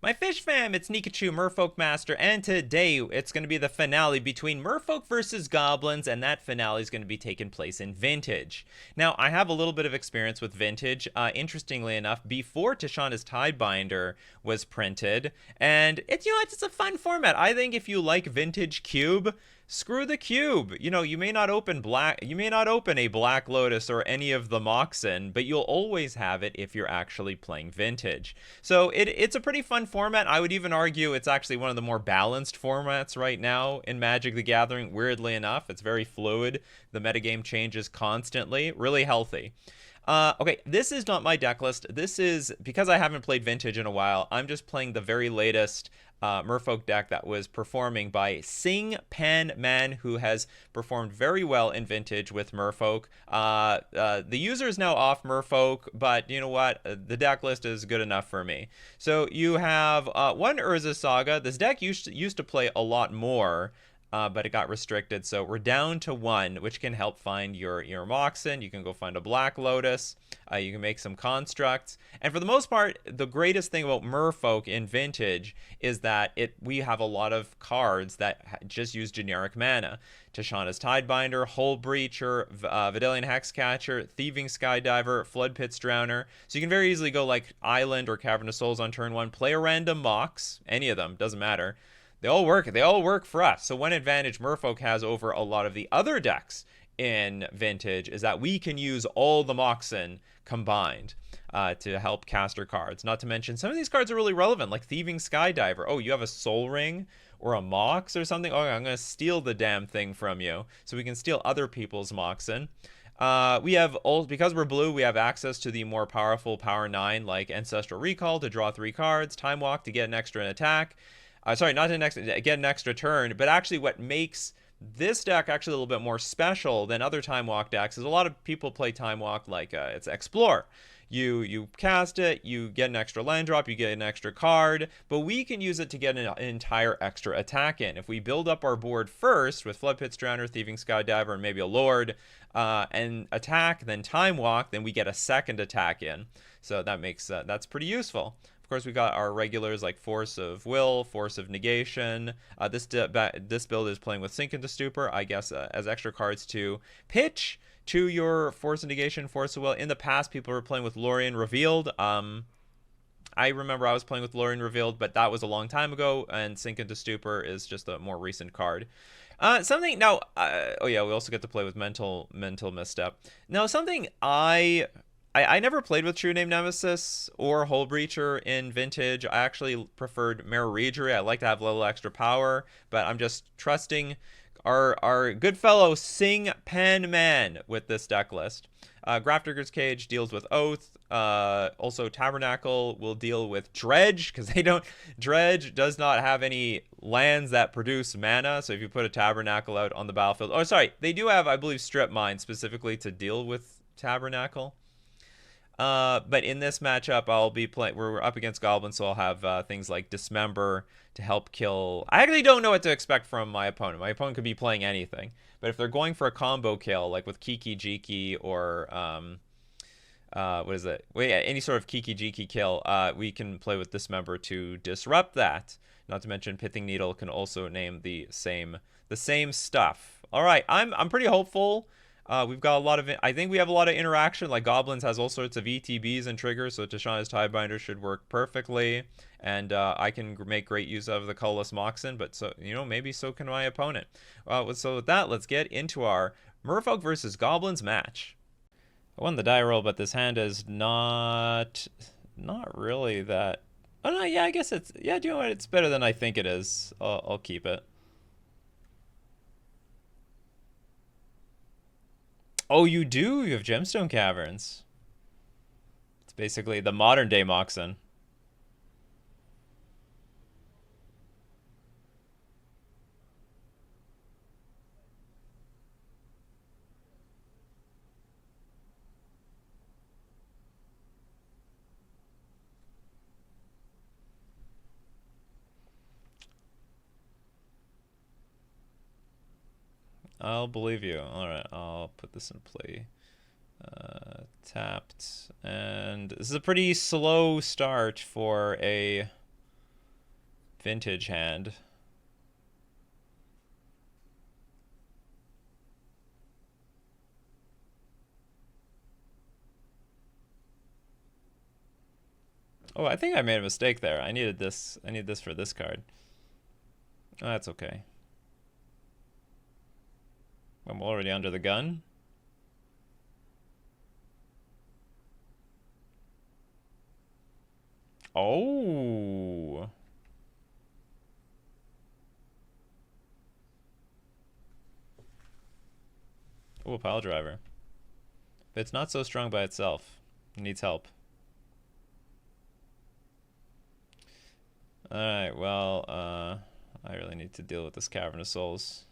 My fish fam, it's Nikachu, Merfolk Master, and today it's going to be the finale between Merfolk versus Goblins, and that finale is going to be taking place in Vintage. Now, I have a little bit of experience with Vintage, interestingly enough, before Tishana's Tidebinder was printed, and it's a fun format. I think if you like Vintage Cube, screw the cube. You may not open a Black Lotus or any of the Moxen, but you'll always have it if you're actually playing Vintage. So it's a pretty fun format. I would even argue it's actually one of the more balanced formats right now in Magic the Gathering, weirdly enough. It's very fluid. The metagame changes constantly. Really healthy. Okay, this is not my deck list. This is, because I haven't played Vintage in a while, I'm just playing the very latest Merfolk deck that was performing by Sing Pan Man, who has performed very well in Vintage with Merfolk. The user is now off Merfolk, but you know what? The deck list is good enough for me. So you have one Urza Saga. This deck used to play a lot more. But it got restricted, so we're down to one, which can help find your Moxen. You can go find a Black Lotus. You can make some constructs. And for the most part, the greatest thing about Merfolk in Vintage is that we have a lot of cards that just use generic mana. Tishana's Tidebinder, Hull Breacher, Vidalian Hexcatcher, Thieving Skydiver, Flood Pit's Drowner. So you can very easily go like Island or Cavern of Souls on turn one, play a random Mox, any of them, doesn't matter. They all work for us. So one advantage Merfolk has over a lot of the other decks in Vintage is that we can use all the Moxen combined to help caster cards. Not to mention, some of these cards are really relevant, like Thieving Skydiver. Oh, you have a Soul Ring or a Mox or something? Oh, I'm going to steal the damn thing from you. So we can steal other people's Moxen. Because we're blue, we have access to the more powerful Power 9, like Ancestral Recall to draw 3 cards, Time Walk to get an extra attack. Sorry, not get an extra turn, but actually what makes this deck actually a little bit more special than other Time Walk decks is a lot of people play Time Walk like it's Explore. You cast it, you get an extra land drop, you get an extra card, but we can use it to get an entire extra attack in. If we build up our board first with Flood Pit's Drowner, Thieving Skydiver, and maybe a Lord, and attack, then Time Walk, then we get a second attack in. So that makes that's pretty useful. Of course, we got our regulars like Force of Will, Force of Negation. This build is playing with Sink into Stupor, I guess, as extra cards to pitch to your Force of Negation, Force of Will. In the past, people were playing with Lorien Revealed. I remember I was playing with Lorien Revealed, but that was a long time ago, and Sink into Stupor is just a more recent card. Oh yeah, we also get to play with Mental Misstep. Now, something I never played with True Name Nemesis or Hull Breacher in Vintage. I actually preferred Mirror Regery. I like to have a little extra power, but I'm just trusting our good fellow Sing Pan Man with this deck list. Grafdigger's Cage deals with Oath. Also, Tabernacle will deal with Dredge, because Dredge does not have any lands that produce mana, so if you put a Tabernacle out on the battlefield... Oh, sorry, they do have, I believe, Strip Mine specifically to deal with Tabernacle. But in this matchup, I'll be playing. We're up against Goblins, so I'll have things like Dismember to help kill. I actually don't know what to expect from my opponent. My opponent could be playing anything, but if they're going for a combo kill, like with Kiki Jiki or what is it? Wait, any sort of Kiki Jiki kill, we can play with Dismember to disrupt that. Not to mention, Pithing Needle can also name the same stuff. All right, I'm pretty hopeful. We've got a lot of... I think we have a lot of interaction. Like, Goblins has all sorts of ETBs and triggers, so Tishana's Tidebinder should work perfectly. And I can make great use of the colorless Moxen, but so maybe so can my opponent. So with that, let's get into our Merfolk versus Goblins match. I won the die roll, but this hand is not really that... Oh, no, yeah, I guess it's... Yeah, do you know what? It's better than I think it is. I'll keep it. Oh, you do? You have Gemstone Caverns. It's basically the modern day Moxen. I'll believe you. Alright, I'll put this in play. Tapped. And this is a pretty slow start for a vintage hand. Oh, I think I made a mistake there. I needed this. I need this for this card. Oh, that's okay. I'm already under the gun. Oh. Oh, a pile driver. But it's not so strong by itself. It needs help. Alright, well, I really need to deal with this Cavern of Souls.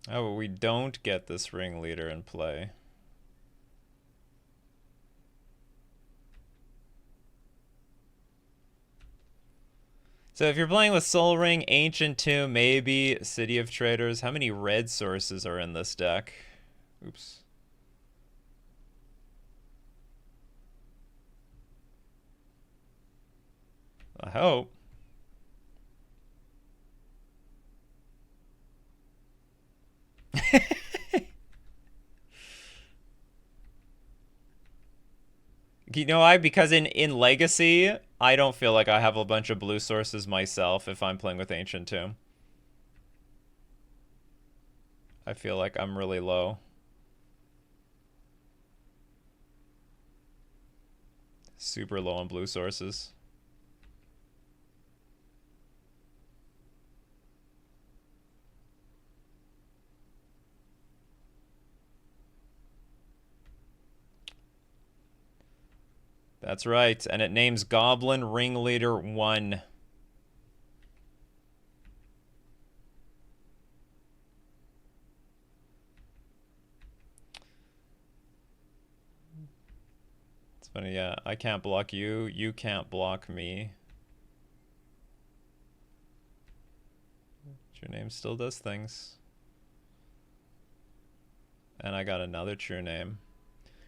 Oh, but we don't get this ringleader in play. So if you're playing with Soul Ring, Ancient Tomb, maybe City of Traders, how many red sources are in this deck? Oops. I hope. You know why? Because in Legacy, I don't feel like I have a bunch of blue sources myself if I'm playing with Ancient Tomb. I feel like I'm really low. Super low on blue sources. That's right, and it names Goblin Ringleader 1. It's funny, yeah. I can't block you. You can't block me. True Name still does things. And I got another True Name,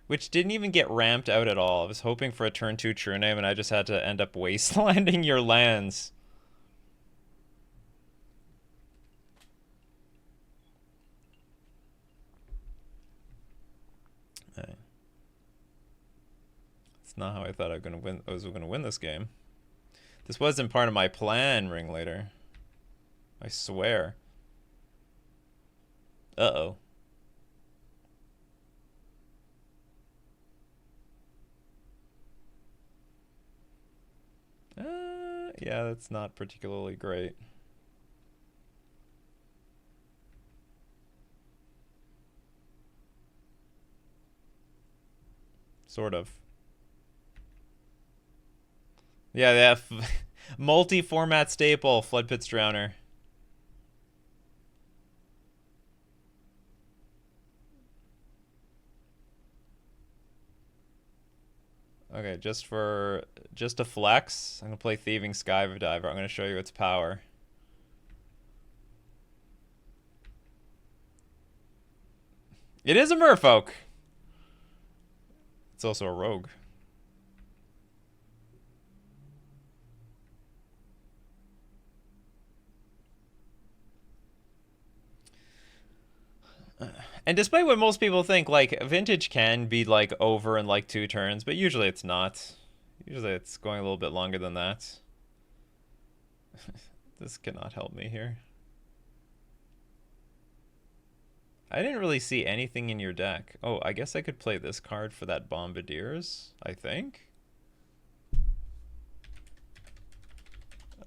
which didn't even get ramped out at all. I was hoping for a turn 2 True Name, and I just had to end up wastelanding your lands. Right. It's not how I thought I was gonna win this game. This wasn't part of my plan, Ringleader. I swear. Uh-oh. Yeah, that's not particularly great. Sort of. Yeah, they have multi-format staple, Flood Pits Drowner. Okay, just a flex, I'm gonna play Thieving Skydiver. I'm gonna show you its power. It is a Merfolk. It's also a rogue. And despite what most people think, like, Vintage can be, like, over in, like, 2 turns, but usually it's not. Usually it's going a little bit longer than that. This cannot help me here. I didn't really see anything in your deck. Oh, I guess I could play this card for that Bombardiers, I think.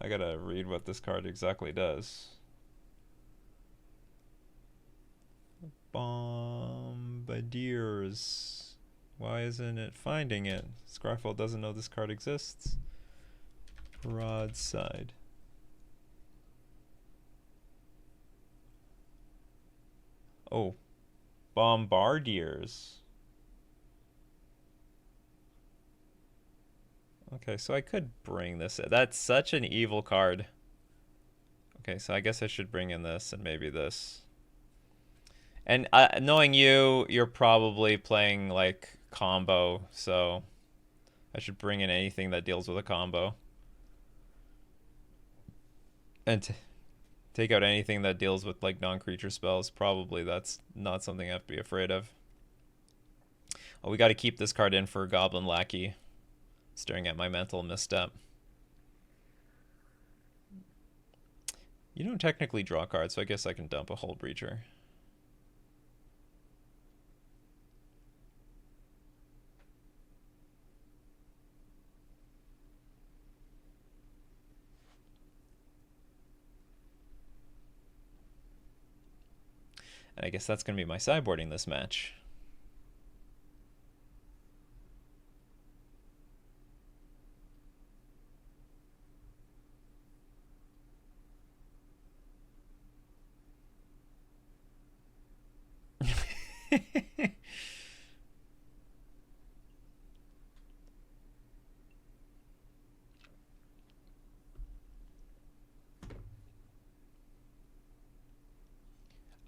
I gotta read what this card exactly does. Bombardiers. Why isn't it finding it? Scryfall doesn't know this card exists. Broadside. Oh, Bombardiers. Okay, so I could bring this in. That's such an evil card. Okay, so I guess I should bring in this and maybe this. And knowing you, you're probably playing like combo, so I should bring in anything that deals with a combo. And take out anything that deals with like non-creature spells. Probably that's not something I have to be afraid of. Oh, we got to keep this card in for Goblin Lackey. Staring at my mental misstep. You don't technically draw cards, so I guess I can dump a Hull Breacher. And I guess that's going to be my sideboarding this match.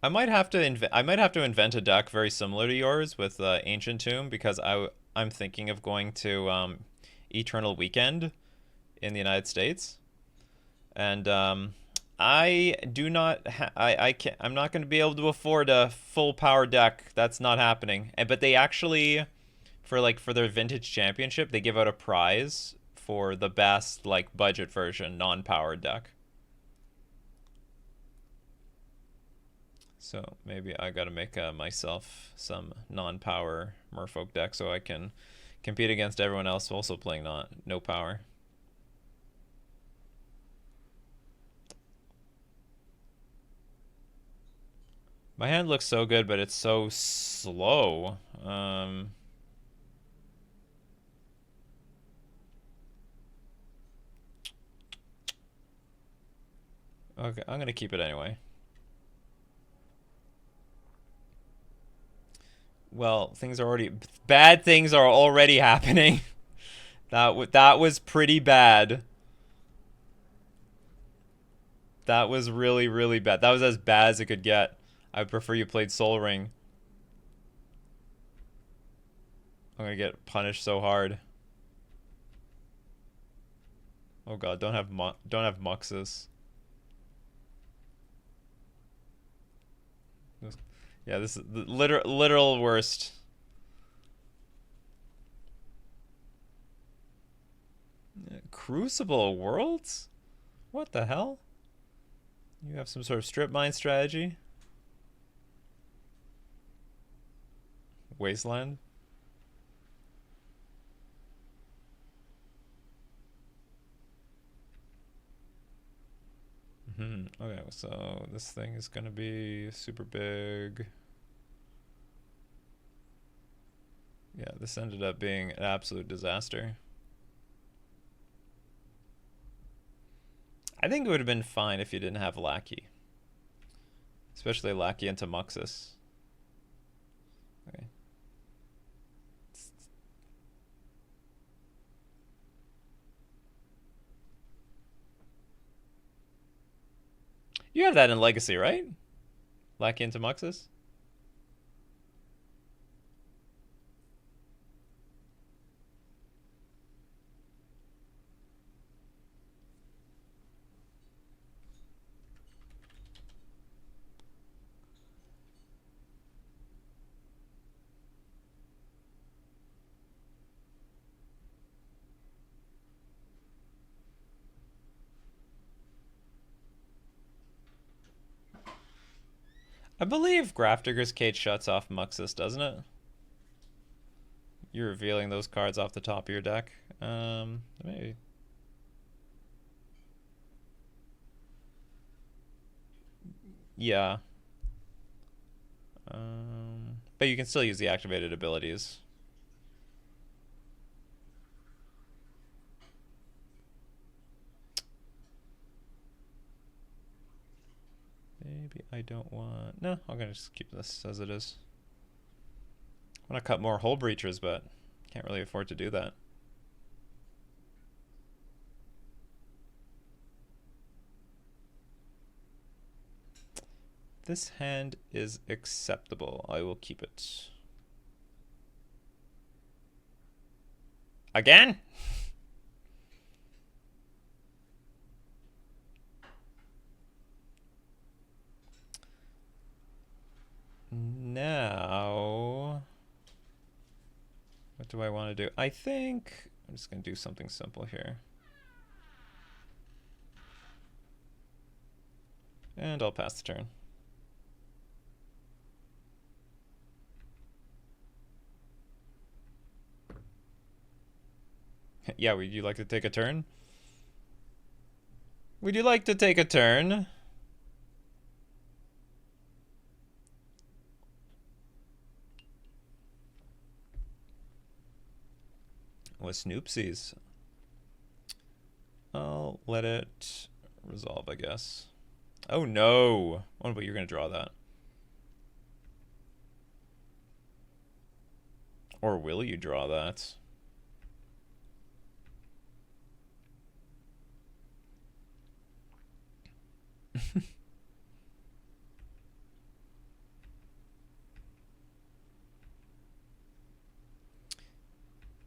I might have to invent a deck very similar to yours with Ancient Tomb, because I'm thinking of going to Eternal Weekend in the United States, and I do not I can't, I'm not going to be able to afford a full power deck. That's not happening. But they actually, for their Vintage Championship, they give out a prize for the best like budget version non-powered deck. So maybe I gotta make myself some non-power Merfolk deck so I can compete against everyone else also playing no power. My hand looks so good, but it's so slow. Okay, I'm gonna keep it anyway. Well, bad things are already happening. That was pretty bad. That was really, really bad. That was as bad as it could get. I prefer you played Soul Ring. I'm gonna get punished so hard. Oh god, don't have Muxus. Yeah, this is the literal worst. Crucible Worlds? What the hell? You have some sort of strip mine strategy? Wasteland? Okay, so this thing is gonna be super big. Yeah, this ended up being an absolute disaster. I think it would have been fine if you didn't have Lackey. Especially Lackey into Muxus. Okay. You have that in Legacy, right? Lackey into Muxus? I believe Grafdigger's Cage shuts off Muxus, doesn't it? You're revealing those cards off the top of your deck. Maybe. Yeah. But you can still use the activated abilities. Maybe I don't want... No, I'm gonna just keep this as it is. I want to cut more Hull Breachers, but can't really afford to do that. This hand is acceptable. I will keep it. Again? Now, what do I want to do? I think I'm just going to do something simple here. And I'll pass the turn. Yeah, would you like to take a turn? Would you like to take a turn? With Snoopsies. I'll let it resolve, I guess. Oh no! Oh, but you're gonna draw that. Or will you draw that?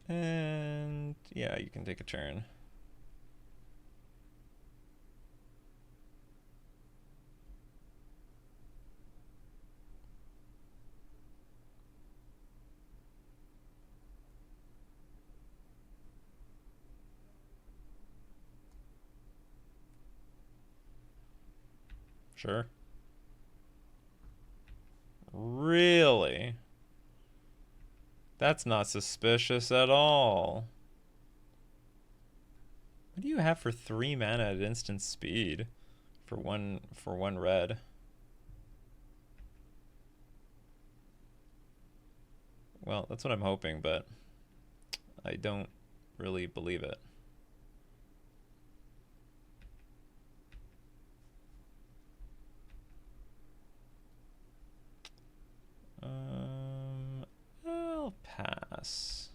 And yeah, you can take a turn. Sure. Really? That's not suspicious at all. What do you have for 3 mana at instant speed? For one red. Well, that's what I'm hoping, but I don't really believe it. I'll pass.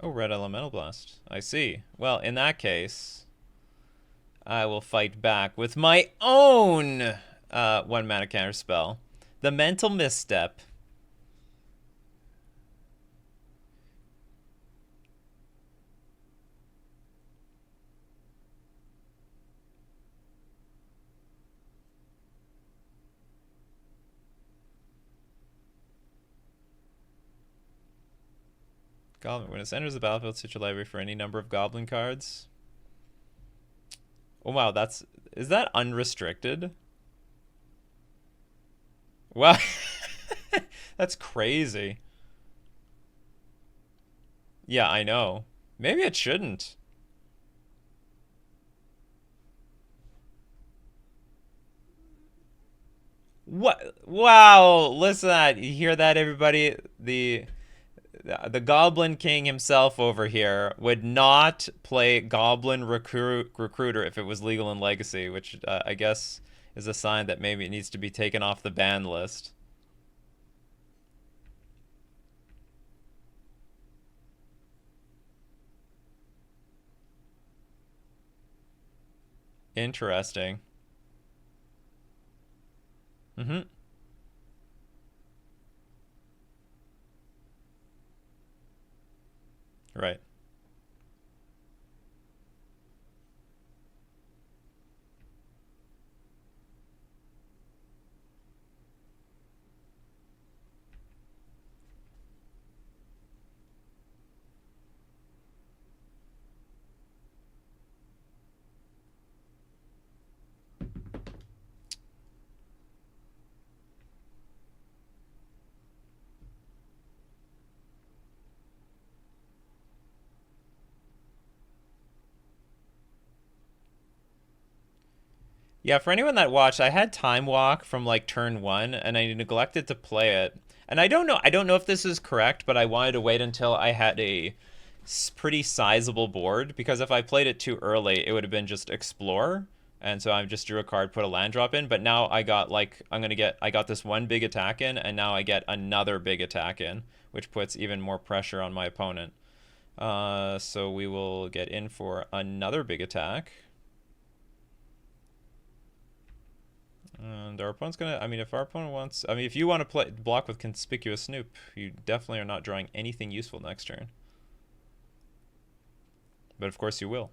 Oh, red elemental blast. I see. Well, in that case, I will fight back with my own 1 mana counter spell, the Mental Misstep. Goblin. When it enters the battlefield, search your library for any number of goblin cards. Oh wow, is that unrestricted? Wow. That's crazy. Yeah, I know. Maybe it shouldn't. What? Wow, listen to that. You hear that, everybody? The Goblin King himself over here would not play Goblin Recruiter if it was legal in Legacy, which I guess is a sign that maybe it needs to be taken off the ban list. Interesting. Mm-hmm. Right. Yeah, for anyone that watched, I had Time Walk from like turn 1 and I neglected to play it. And I don't know if this is correct, but I wanted to wait until I had a pretty sizable board, because if I played it too early, it would have been just explore. And so I just drew a card, put a land drop in, but now I got like I got this one big attack in, and now I get another big attack in, which puts even more pressure on my opponent. So we will get in for another big attack. And our opponent's gonna, I mean, if our opponent wants, I mean, if you want to play block with Conspicuous Snoop, you definitely are not drawing anything useful next turn. But of course you will.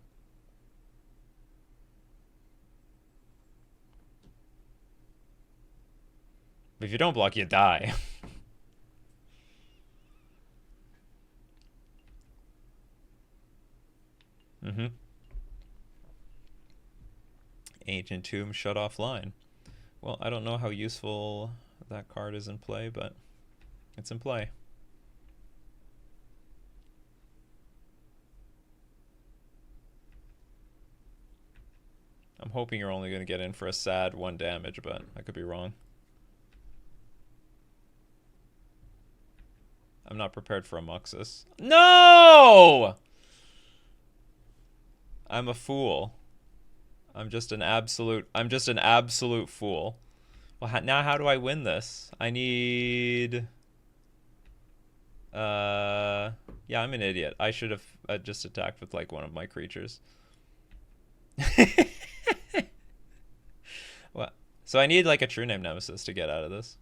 But if you don't block, you die. Mm-hmm. Ancient Tomb shut offline. Well, I don't know how useful that card is in play, but it's in play. I'm hoping you're only going to get in for a sad 1 damage, but I could be wrong. I'm not prepared for a Muxus. No! I'm a fool. I'm just an absolute fool. Well, now how do I win this? I need... Yeah, I'm an idiot. I should have just attacked with, like, one of my creatures. What? So I need, like, a True Name Nemesis to get out of this.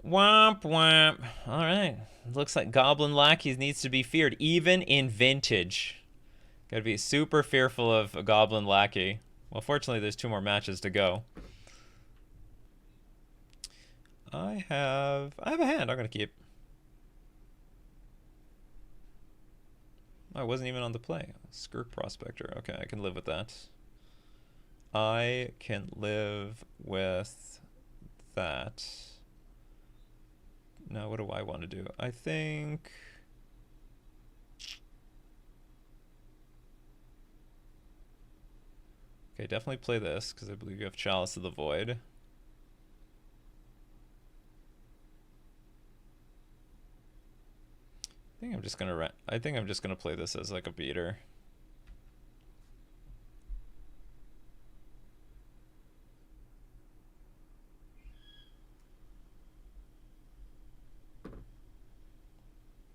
Womp womp. Alright. Looks like Goblin Lackeys needs to be feared, even in Vintage. Gotta be super fearful of a Goblin Lackey. Well, fortunately, there's 2 more matches to go. I have a hand I'm gonna keep. I wasn't even on the play. Skirk Prospector. Okay, I can live with that. I can live with that. Now, what do I want to do? I think... Okay, definitely play this, because I believe you have Chalice of the Void. I think I'm just gonna play this as like a beater.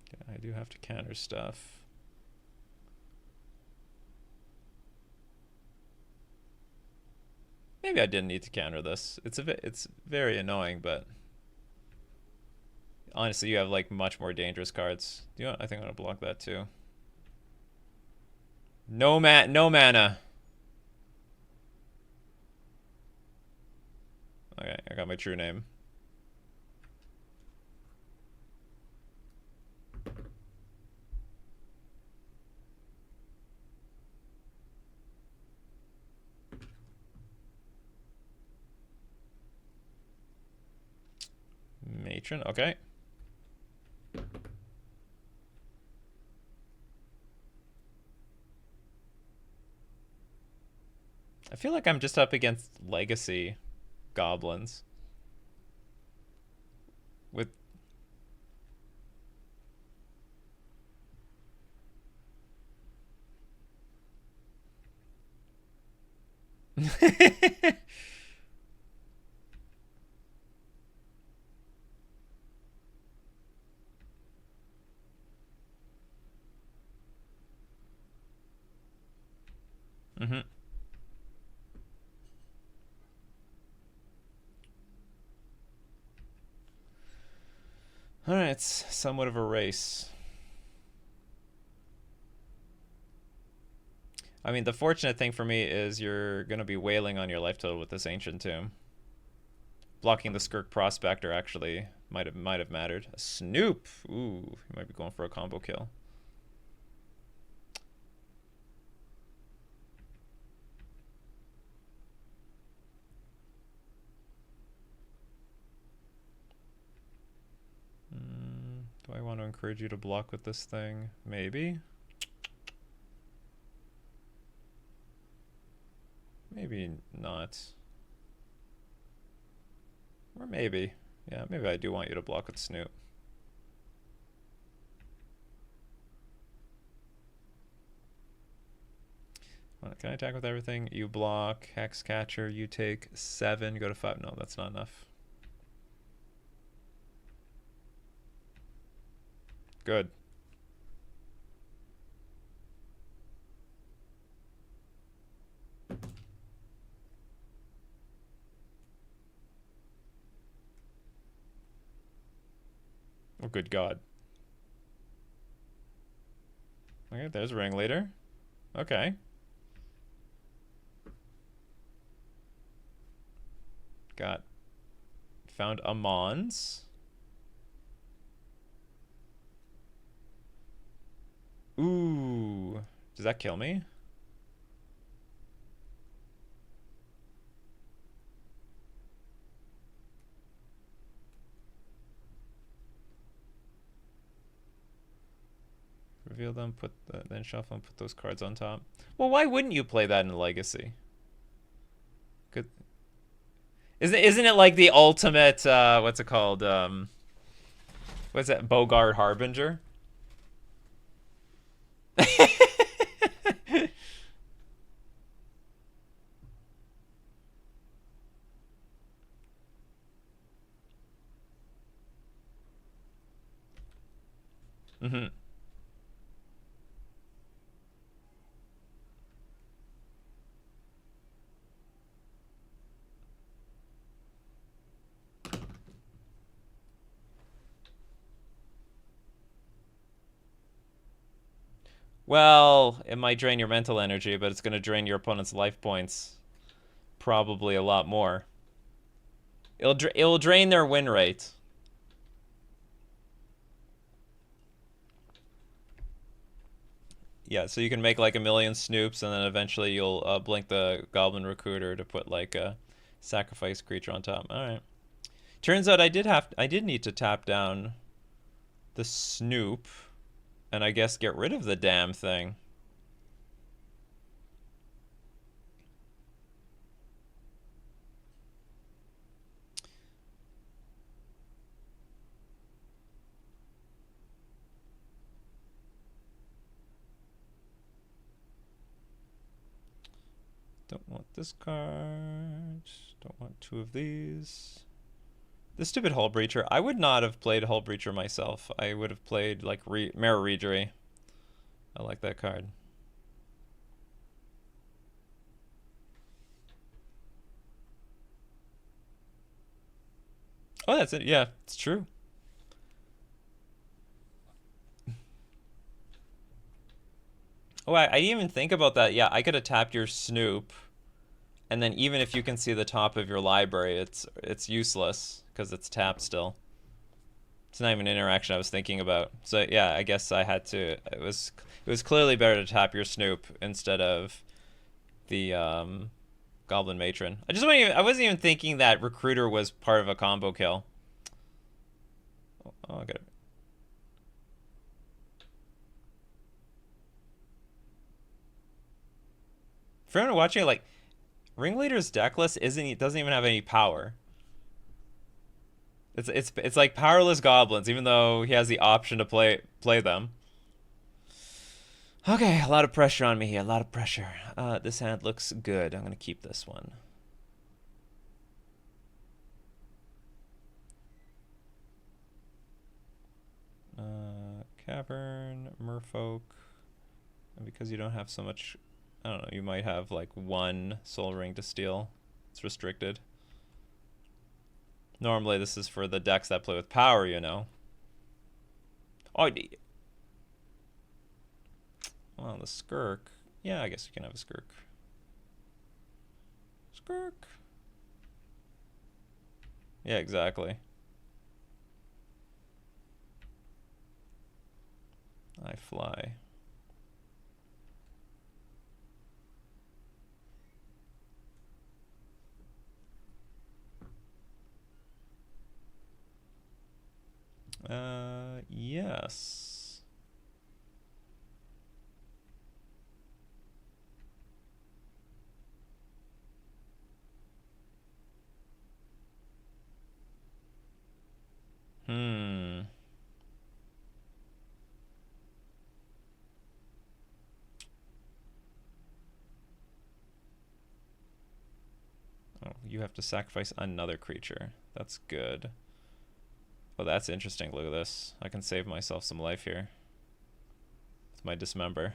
Okay, I do have to counter stuff. Maybe I didn't need to counter this. It's very annoying, but honestly, you have like much more dangerous cards. Do you know what? I think I'm gonna block that too. No mana. Okay, I got my true name. Matron, okay. I feel like I'm just up against Legacy Goblins. With... Mm-hmm. Alright, it's somewhat of a race. I mean, the fortunate thing for me is you're going to be wailing on your life total with this Ancient Tomb. Blocking the Skirk Prospector actually might have mattered. A Snoop! Ooh, you might be going for a combo kill. Do I want to encourage you to block with this thing? Maybe. Maybe not. Or maybe. Yeah, maybe I do want you to block with Snoop. Can I attack with everything? You block, Hex Catcher, you take 7, go to 5. No, that's not enough. Good. Oh, good God. Okay, there's a Ringleader. Okay. Got... Found a Mons. Ooh. Does that kill me? Reveal them, then shuffle and put those cards on top. Well, why wouldn't you play that in Legacy? Good. Isn't it like the ultimate, what's it called? What's that? Bogart Harbinger? Mm-hmm. Well, it might drain your mental energy, but it's going to drain your opponent's life points probably a lot more. It'll drain their win rate. Yeah, so you can make like a million Snoops, and then eventually you'll blink the Goblin Recruiter to put like a sacrifice creature on top. All right. Turns out I did need to tap down the Snoop, and I guess get rid of the damn thing. Don't want this card. Don't want 2 of these. This stupid Hull Breacher. I would not have played Hull Breacher myself. I would have played like Mirror Regery. I like that card. Oh, that's it. Yeah, it's true. Oh, I didn't even think about that. Yeah, I could have tapped your Snoop, and then even if you can see the top of your library, it's useless because it's tapped still. It's not even an interaction I was thinking about. So yeah, I guess I had to. It was clearly better to tap your Snoop instead of the Goblin Matron. I wasn't even thinking that Recruiter was part of a combo kill. Oh, I got it. For anyone watching, like, Ringleader's decklist doesn't even have any power. It's like powerless goblins, even though he has the option to play them. Okay, a lot of pressure on me here. A lot of pressure. This hand looks good. I'm gonna keep this one. Cavern, Merfolk. And because you don't have so much, I don't know, you might have like 1 Soul Ring to steal. It's restricted. Normally this is for the decks that play with power, you know. Oh, well, the Skirk. Yeah, I guess you can have a Skirk. Skirk. Yeah, exactly. I fly. Yes. you have to sacrifice another creature. That's good. Oh, that's interesting. Look at this. I can save myself some life here. It's my Dismember.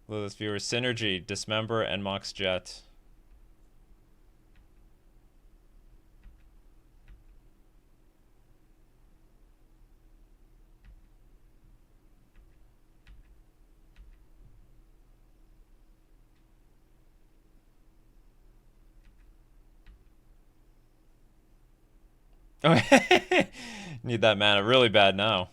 Look at this viewer. Synergy, Dismember, and Mox Jet. Oh, need that mana really bad now.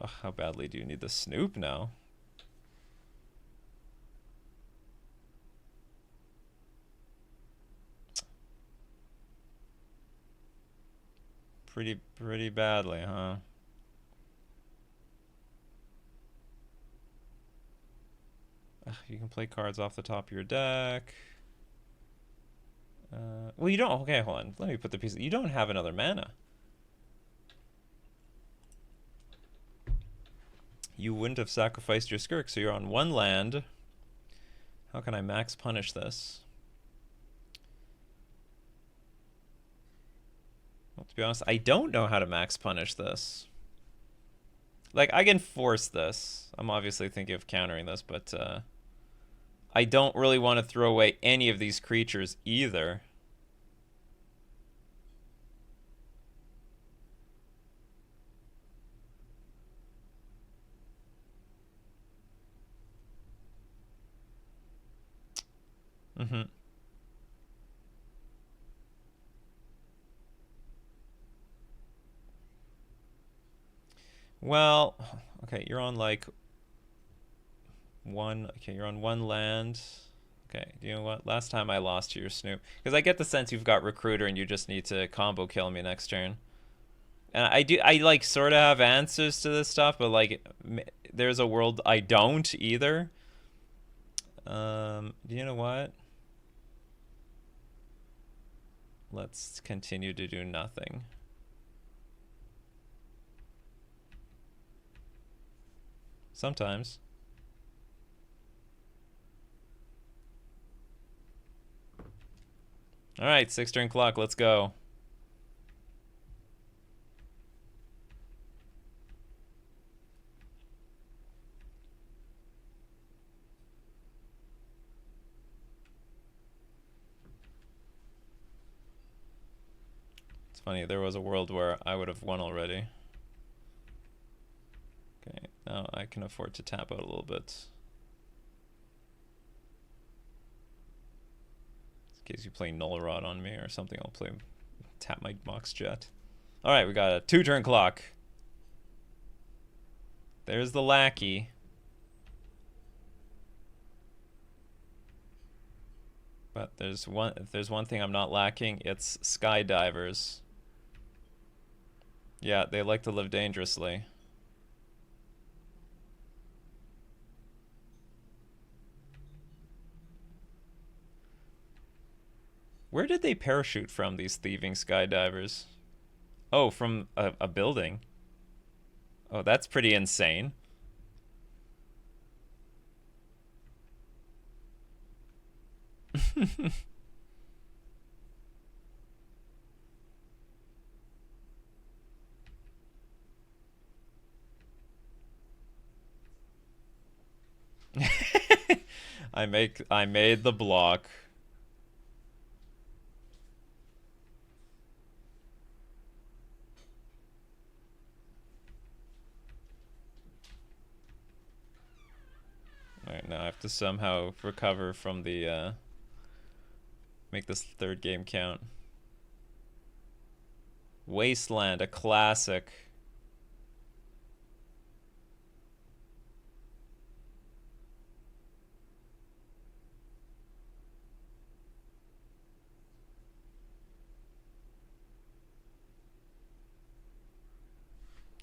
Oh, how badly do you need the Snoop now? Pretty badly, huh? Ugh, you can play cards off the top of your deck. Well, you don't. Okay, hold on. Let me put the piece. You don't have another mana. You wouldn't have sacrificed your Skirk, so you're on one land. How can I max punish this? Well, to be honest, I don't know how to max punish this. Like, I can force this. I'm obviously thinking of countering this, but I don't really want to throw away any of these creatures either. Mm-hmm. Well, okay, you're on like one. Okay, you're on one land. Okay, you know what? Last time I lost to your Snoop. Because I get the sense you've got Recruiter and you just need to combo kill me next turn. And I like sort of have answers to this stuff, but like there's a world I don't either. You know what? Let's continue to do nothing. Sometimes. All right, 6-turn clock. Let's go. It's funny, there was a world where I would have won already. Okay, now I can afford to tap out a little bit. In case you play Null Rod on me or something, I'll tap my Mox Jet. Alright, we got a 2-turn clock. There's the lackey. But if there's one thing I'm not lacking, it's skydivers. Yeah, they like to live dangerously. Where did they parachute from, these thieving skydivers? Oh, from a building. Oh, that's pretty insane. I made the block. Alright, now I have to somehow recover from the make this third game count. Wasteland, a classic.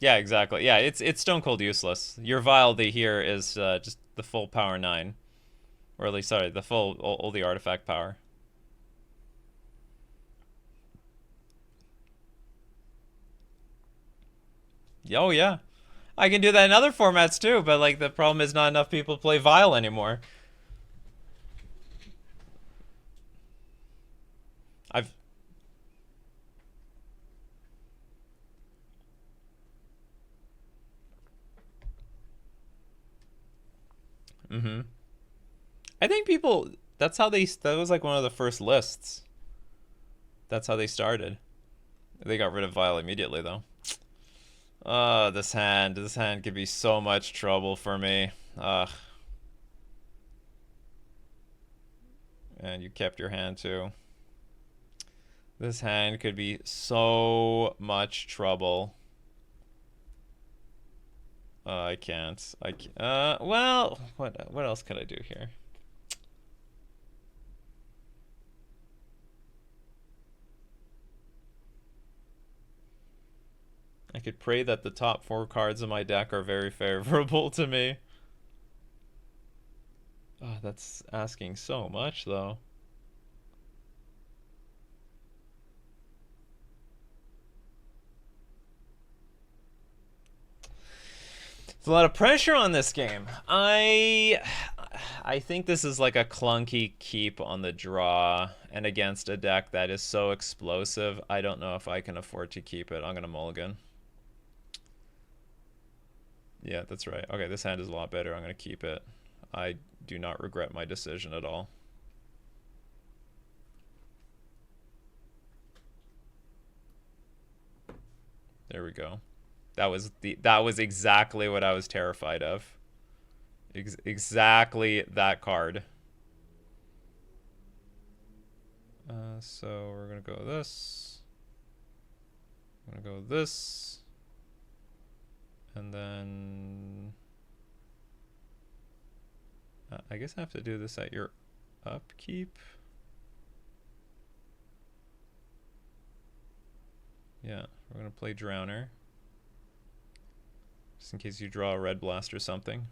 Yeah, exactly. Yeah, it's stone cold useless. Your Viledy here is just the full power 9. Or at least, sorry, the full, all the artifact power. Oh, yeah. I can do that in other formats too, but like the problem is not enough people play Vile anymore. I've mm-hmm. I think people that's how that was like one of the first lists. That's how they started. They got rid of Vile immediately though. This hand could be so much trouble for me. Ugh. And you kept your hand too. This hand could be so much trouble. I can't. Well, what else could I do here? I could pray that the top 4 cards of my deck are very favorable to me. Oh, that's asking so much, though. There's a lot of pressure on this game. I think this is like a clunky keep on the draw, and against a deck that is so explosive, I don't know if I can afford to keep it. I'm gonna mulligan. Yeah, that's right. Okay, this hand is a lot better. I'm gonna keep it. I do not regret my decision at all. There we go. That was exactly what I was terrified of. Exactly that card. So we're gonna go this. I'm gonna go this. And then I guess I have to do this at your upkeep. Yeah, we're gonna play Drowner. Just in case you draw a red blast or something.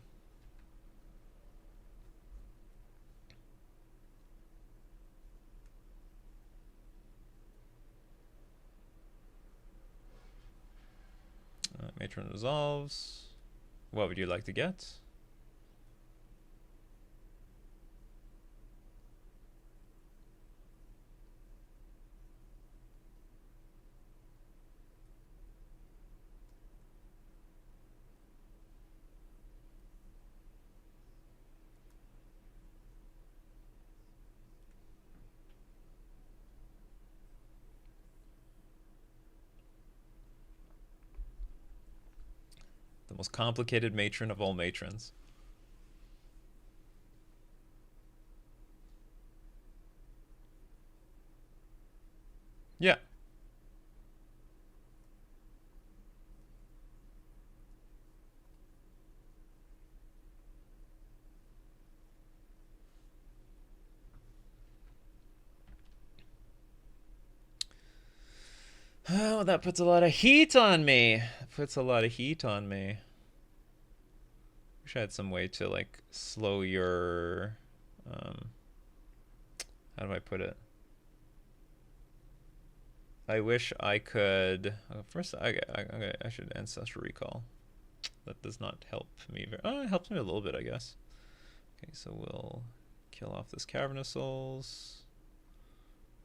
Matron resolves. What would you like to get? The most complicated matron of all matrons. Yeah. Oh, that puts a lot of heat on me. Puts a lot of heat on me. Wish I had some way to like slow your how do I put it? I wish I could first I should ancestral recall. That does not help me very it helps me a little bit, I guess. Okay, so we'll kill off this Cavern of Souls.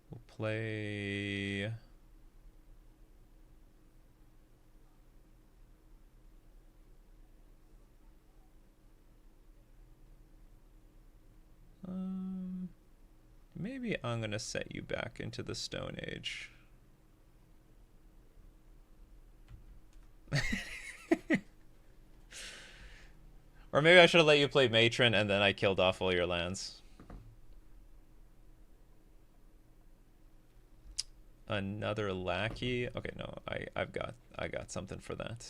We'll play maybe I'm gonna set you back into the Stone Age. Or maybe I should have let you play Matron and then I killed off all your lands. Another lackey. Okay, no, I got something for that.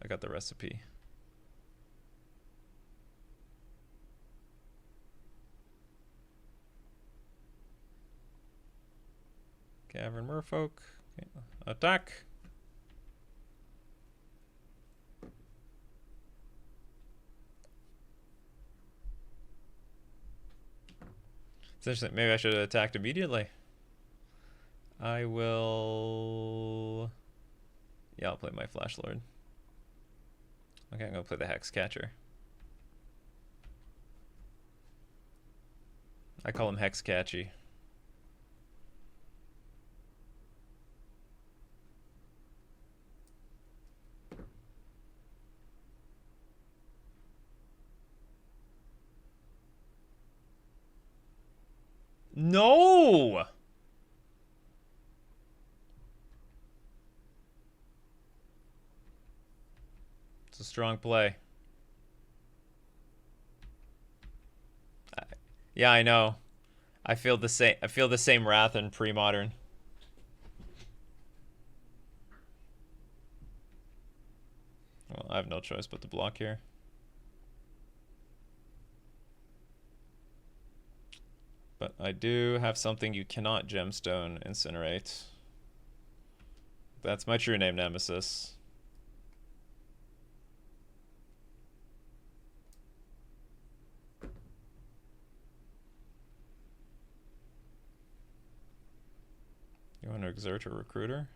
I got the recipe. Cavern Merfolk. Okay. Attack. Essentially, maybe I should have attacked immediately. I will... Yeah, I'll play my Flash Lord. Okay, I'm going to play the Hex Catcher. I call him Hex Catchy. No! It's a strong play. Yeah, I know. I feel the same. I feel the same wrath in pre-modern. Well, I have no choice but to block here. But I do have something you cannot gemstone incinerate. That's my true name, Nemesis. You want to exert a recruiter?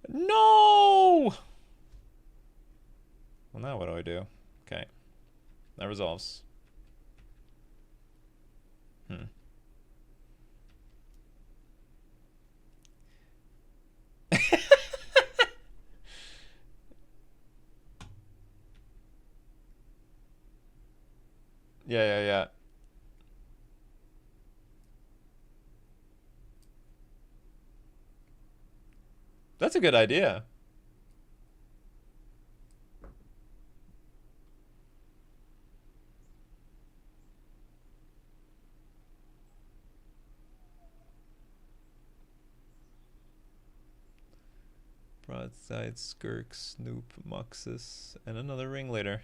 No! Well, now what do I do? Okay. That resolves. Yeah. That's a good idea. Broadside, Skirk, Snoop, Muxus, and another ringleader.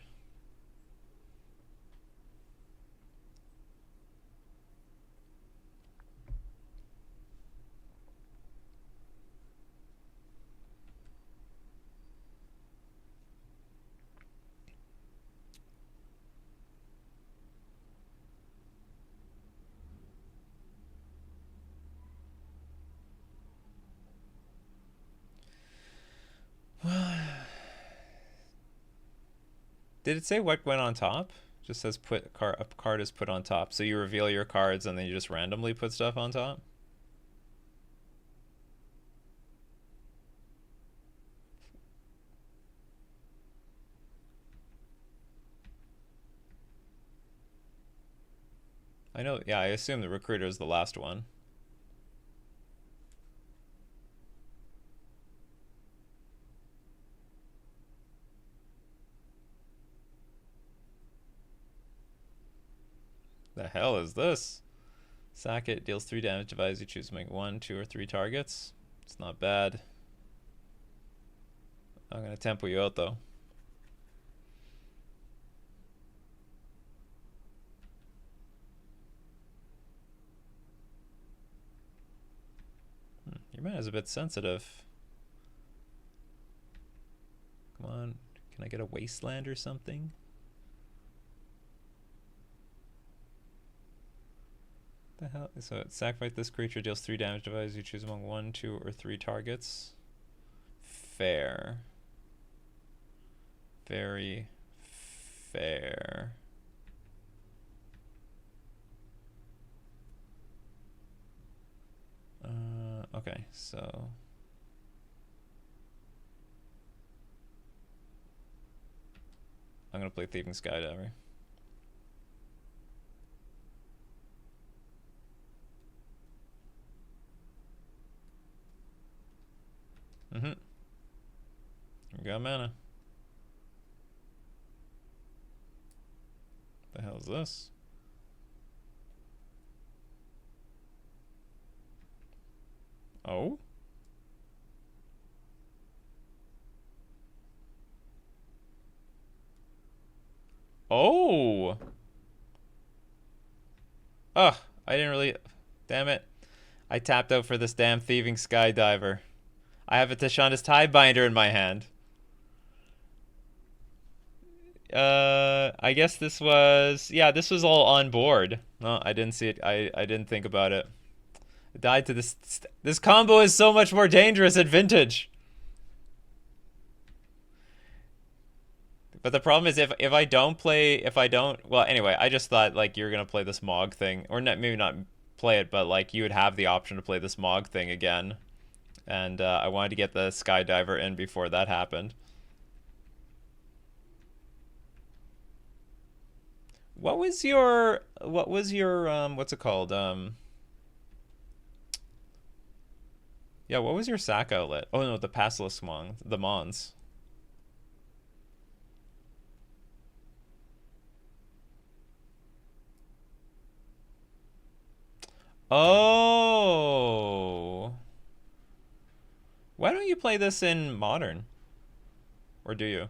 Did it say what went on top? Just says a card is put on top. So you reveal your cards and then you just randomly put stuff on top? I know, yeah, I assume the recruiter is the last one. The hell is this? Sack it, deals 3 damage, divides you choose to make 1, 2, or 3 targets. It's not bad. I'm gonna tempo you out though. Your mana's a bit sensitive. Come on, can I get a wasteland or something? The hell? So sacrifice this creature, deals 3 damage, divides you choose among 1, 2, or 3 targets. Fair. Very fair. Okay, so I'm gonna play Thieving Skydiver. You got mana. The hell is this? Oh? Oh! Ugh, I didn't really... Damn it. I tapped out for this damn Thieving Skydiver. I have a Tashanda's Tiebinder in my hand. I guess this was, yeah, this was all on board. No, I didn't see it. I didn't think about it. It died to this. This combo is so much more dangerous at vintage. But the problem is if I don't play, if I don't, well, anyway, I just thought like you're gonna play this Mog thing, or not, maybe not play it, but like you would have the option to play this Mog thing again, and I wanted to get the Skydiver in before that happened. What's it called? Yeah, what was your sack outlet? Oh no, the Passless Mons, the Mons. Oh. Why don't you play this in Modern? Or do you?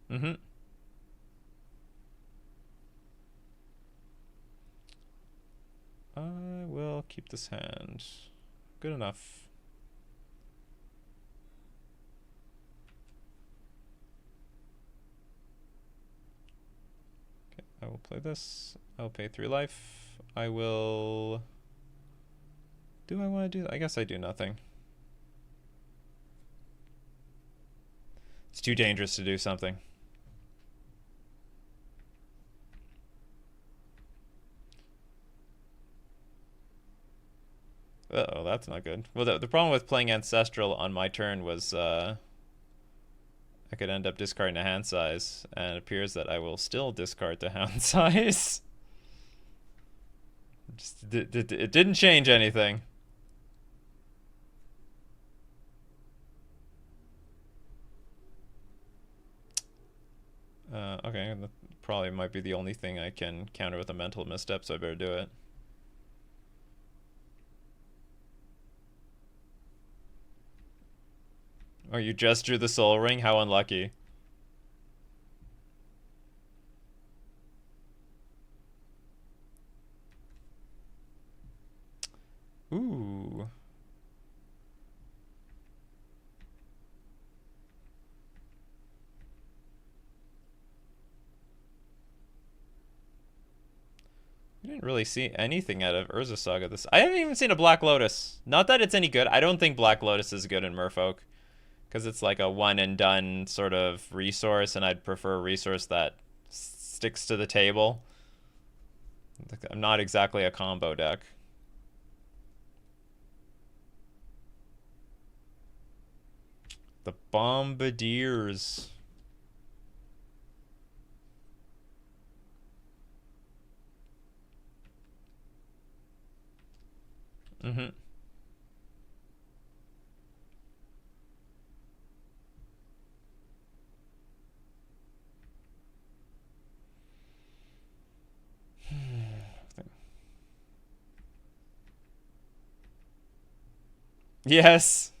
Mm-hmm. I will keep this hand. Good enough. Okay, I will play this. I'll pay 3 life. I will... Do I want to do that? I guess I do nothing. It's too dangerous to do something. Uh-oh, that's not good. Well, the problem with playing Ancestral on my turn was I could end up discarding a hand size, and it appears that I will still discard the hand size. It didn't change anything. Okay, that probably might be the only thing I can counter with a mental misstep, so I better do it. Oh, you just drew the Soul Ring? How unlucky. Ooh. We didn't really see anything out of Urza Saga this. I haven't even seen a Black Lotus. Not that it's any good. I don't think Black Lotus is good in Merfolk, because it's like a one and done sort of resource, and I'd prefer a resource that sticks to the table. I'm not exactly a combo deck. The Bombardiers. Mm-hmm. Yes.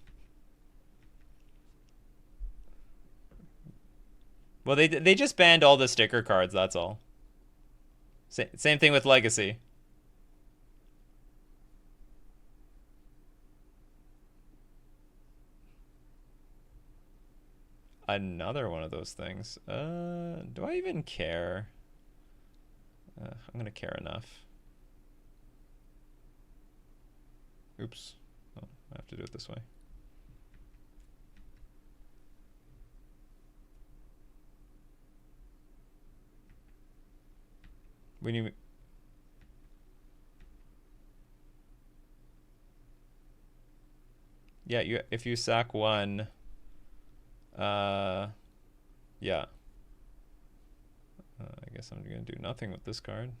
Well, they just banned all the sticker cards, that's all. Same thing with Legacy. Another one of those things. Do I even care? I'm gonna care enough. Oops. Oh, I have to do it this way. When you... Yeah, if you sack one... yeah. I guess I'm gonna do nothing with this card.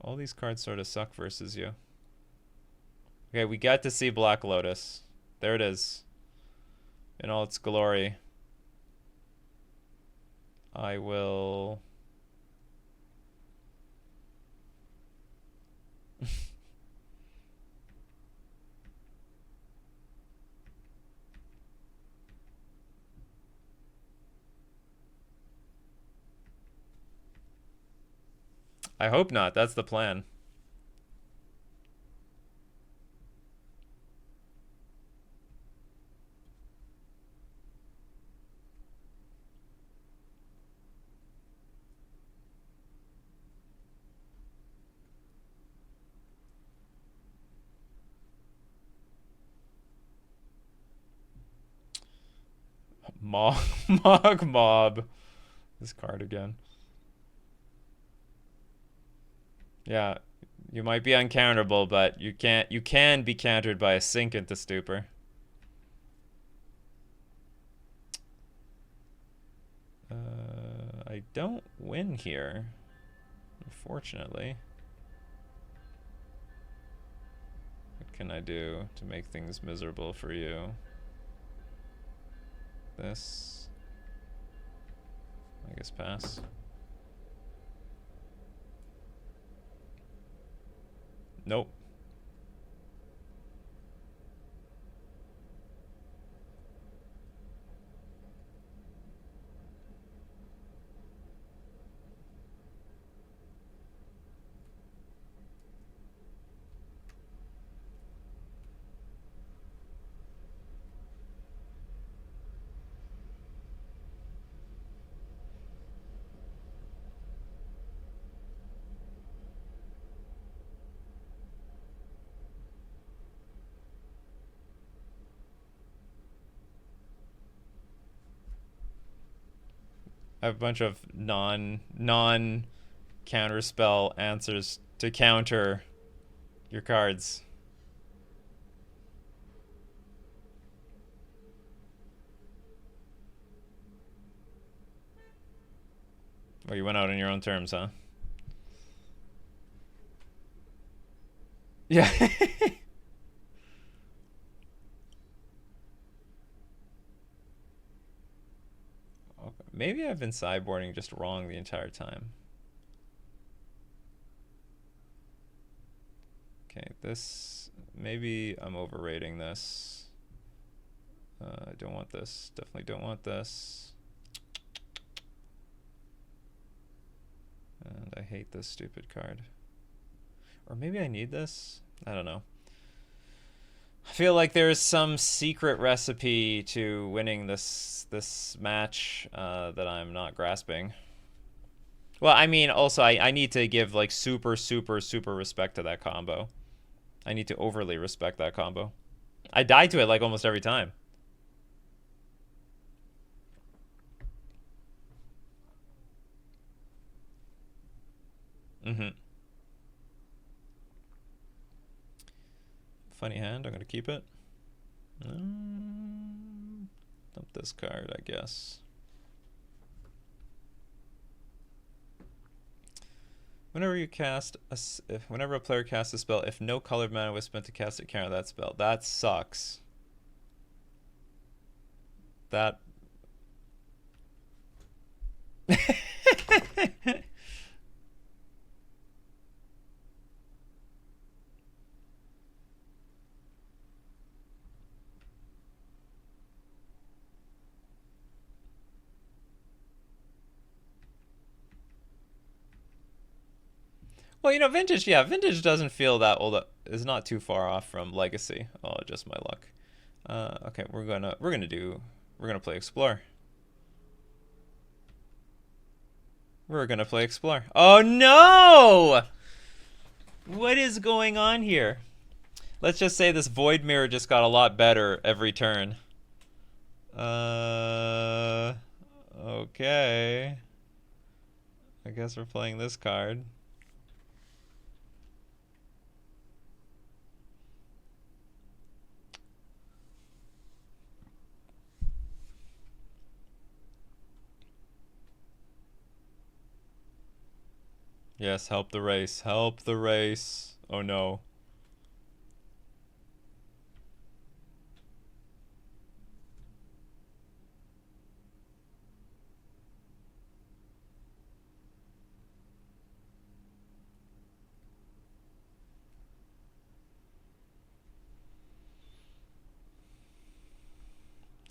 All these cards sort of suck versus you. Okay, we got to see Black Lotus. There it is. In all its glory. I will... I hope not. That's the plan. Mog, Mog Mob. This card again. Yeah, you might be uncounterable, but you can be countered by a sink into stupor. I don't win here, unfortunately. What can I do to make things miserable for you? This. I guess pass. Nope. I have a bunch of non counterspell answers to counter your cards. Oh, you went out on your own terms, huh? Yeah. Okay. Maybe I've been sideboarding just wrong the entire time. Okay, this... Maybe I'm overrating this. I don't want this. Definitely don't want this. And I hate this stupid card. Or maybe I need this? I don't know. I feel like there's some secret recipe to winning this match that I'm not grasping. Well, I mean, also, I need to give, like, super respect to that combo. I need to overly respect that combo. I die to it, like, almost every time. Mm-hmm. Funny hand, I'm gonna keep it. Dump this card, I guess. Whenever a player casts a spell, if no colored mana was spent to cast it, counter that spell. That sucks. That. Well, you know, Vintage, yeah, Vintage doesn't feel that old. Is not too far off from Legacy. Oh, just my luck. Okay, we're gonna play Explore. We're gonna play Explore. Oh no! What is going on here? Let's just say this Void Mirror just got a lot better every turn. Okay. I guess we're playing this card. Yes, help the race. Help the race. Oh no.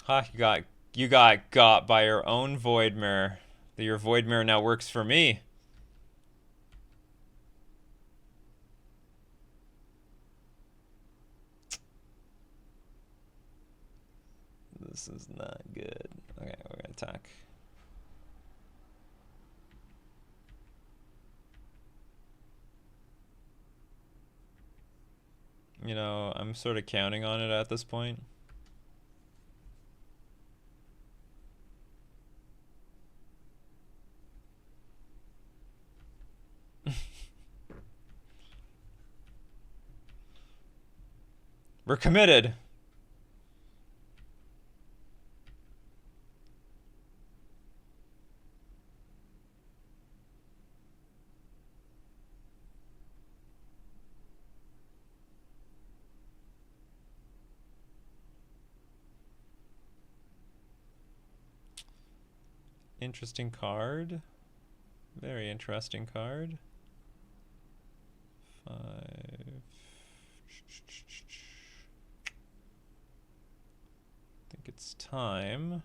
Ha, you got by your own Void Mirror. Your Void Mirror now works for me. This is not good. Okay, we're gonna attack. You know, I'm sort of counting on it at this point. We're committed. Interesting card. Very interesting card. 5. I think it's time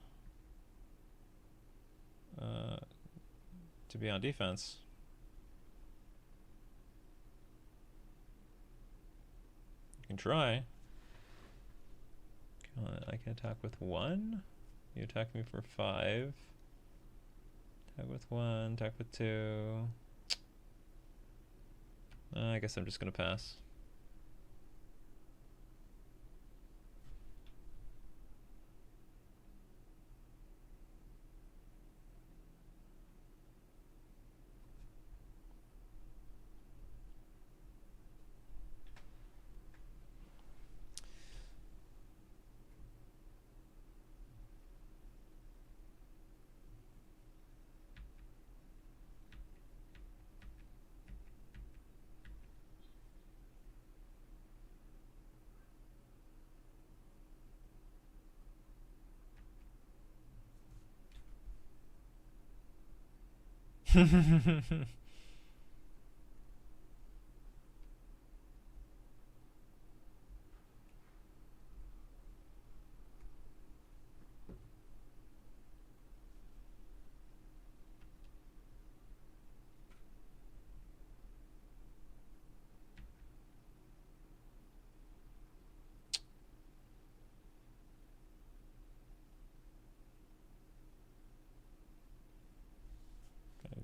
to be on defense. You can try. Come on, I can attack with 1. You attack me for 5. Attack with 1, attack with 2. I guess I'm just gonna pass.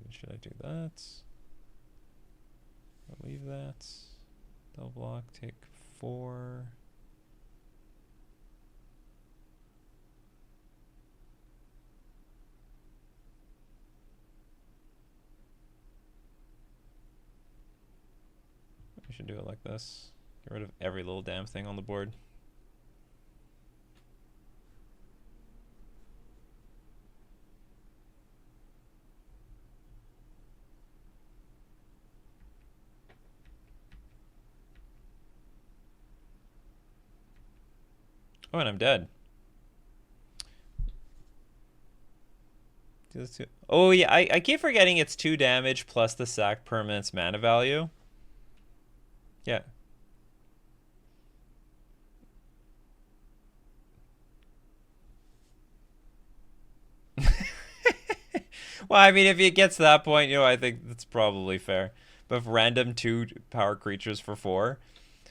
Should I do that? I'll leave that. Double block, take 4. We should do it like this. Get rid of every little damn thing on the board. Oh, and I'm dead. Oh yeah, I keep forgetting it's 2 damage plus the sack permanent's mana value. Yeah. Well, I mean, if it gets to that point, you know, I think that's probably fair. But if random 2 power creatures for 4,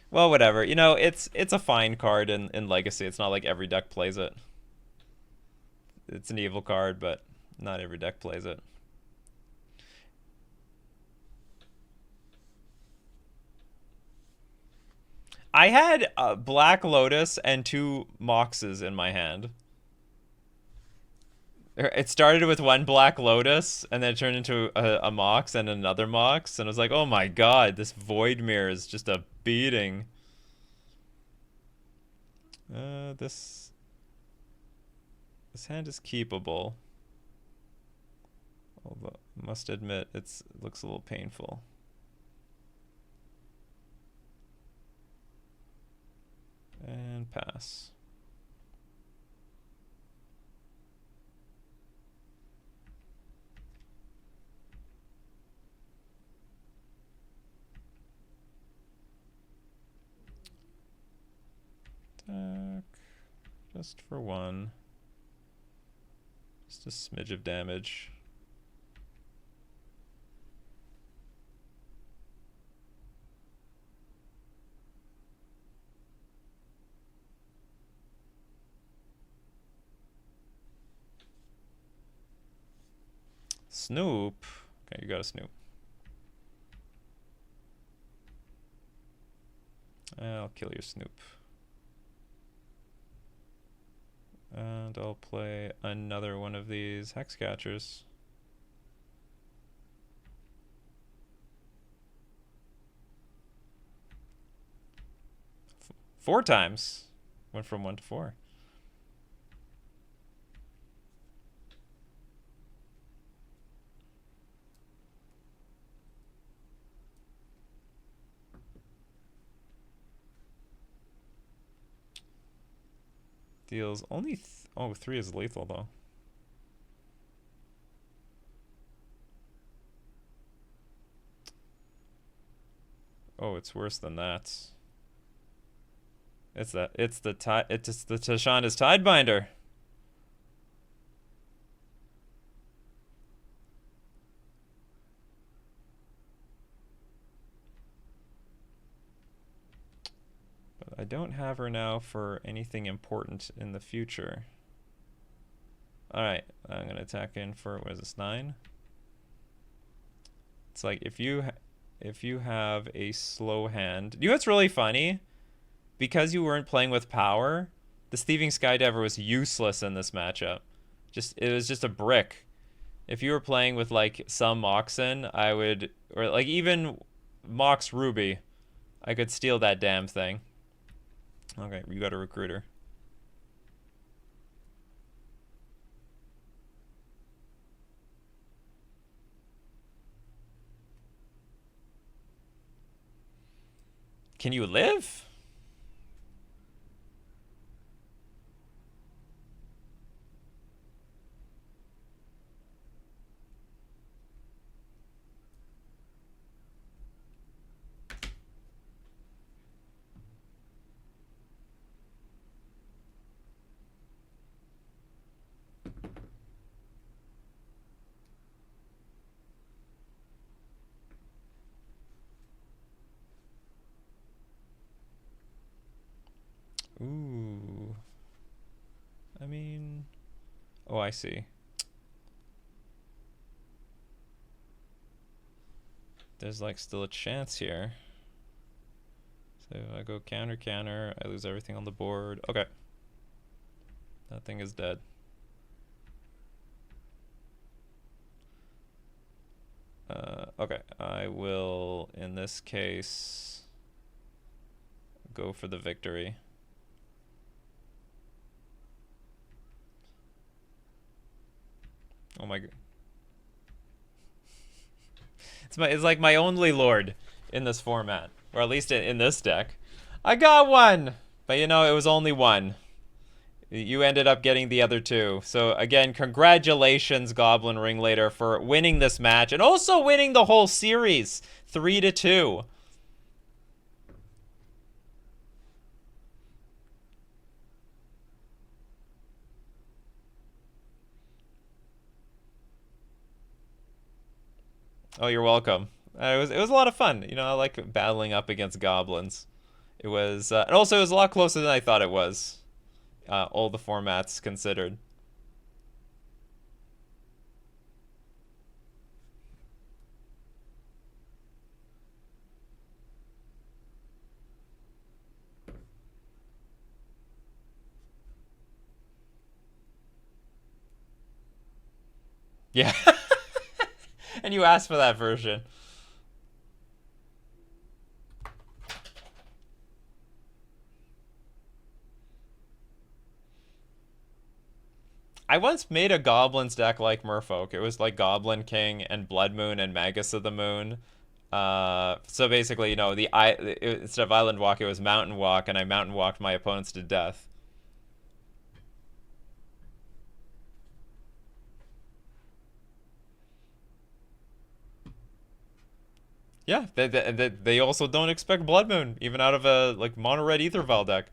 well, whatever. You know, it's a fine card in Legacy. It's not like every deck plays it. It's an evil card, but not every deck plays it. I had Black Lotus and 2 Moxes in my hand. It started with 1 Black Lotus, and then it turned into a Mox and another Mox, and I was like, oh my god, this Void Mirror is just a beating. This hand is keepable. Although, I must admit, it looks a little painful. And pass. Attack. Just for 1. Just a smidge of damage. Snoop. Okay, you got a Snoop. I'll kill your Snoop. And I'll play another one of these Hexcatchers. Four times. Went from 1 to 4. Deals only... oh, 3 is lethal, though. Oh, it's worse than that. It's the Tashanda's Tidebinder. But I don't have her now for anything important in the future. Alright, I'm gonna attack in for, what is this, 9? It's like if you have a slow hand. You know what's really funny? Because you weren't playing with power, this Thieving Skydiver was useless in this matchup. It was just a brick. If you were playing with like some Moxen, I would, or like even Mox Ruby, I could steal that damn thing. Okay, you got a Recruiter. Can you live? Ooh. I mean... oh, I see. There's like still a chance here. So if I go counter, counter, I lose everything on the board. Okay. That thing is dead. Okay, I will, in this case, go for the victory. Oh my god. It's like my only lord in this format, or at least in this deck. I got one, but you know, it was only one. You ended up getting the other 2. So again, congratulations, Goblin Ringleader, for winning this match and also winning the whole series, 3-2. Oh, you're welcome. It was a lot of fun. You know, I like battling up against goblins. It was, and also it was a lot closer than I thought it was. All the formats considered. Yeah. And you asked for that version. I once made a Goblins deck like Merfolk. It was like Goblin King and Blood Moon and Magus of the Moon. So basically, you know, instead of Island Walk, it was Mountain Walk, and I Mountain Walked my opponents to death. Yeah, they also don't expect Blood Moon, even out of a like mono red Ether Val deck.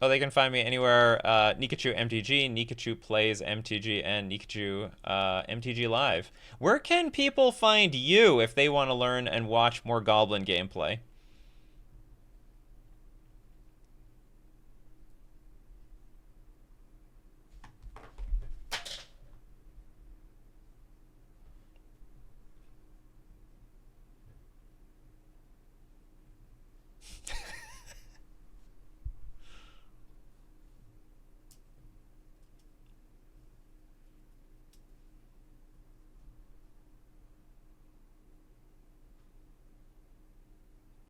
Oh, they can find me anywhere. Nikachu MTG, Nikachu plays MTG, and Nikachu MTG Live. Where can people find you if they want to learn and watch more Goblin gameplay?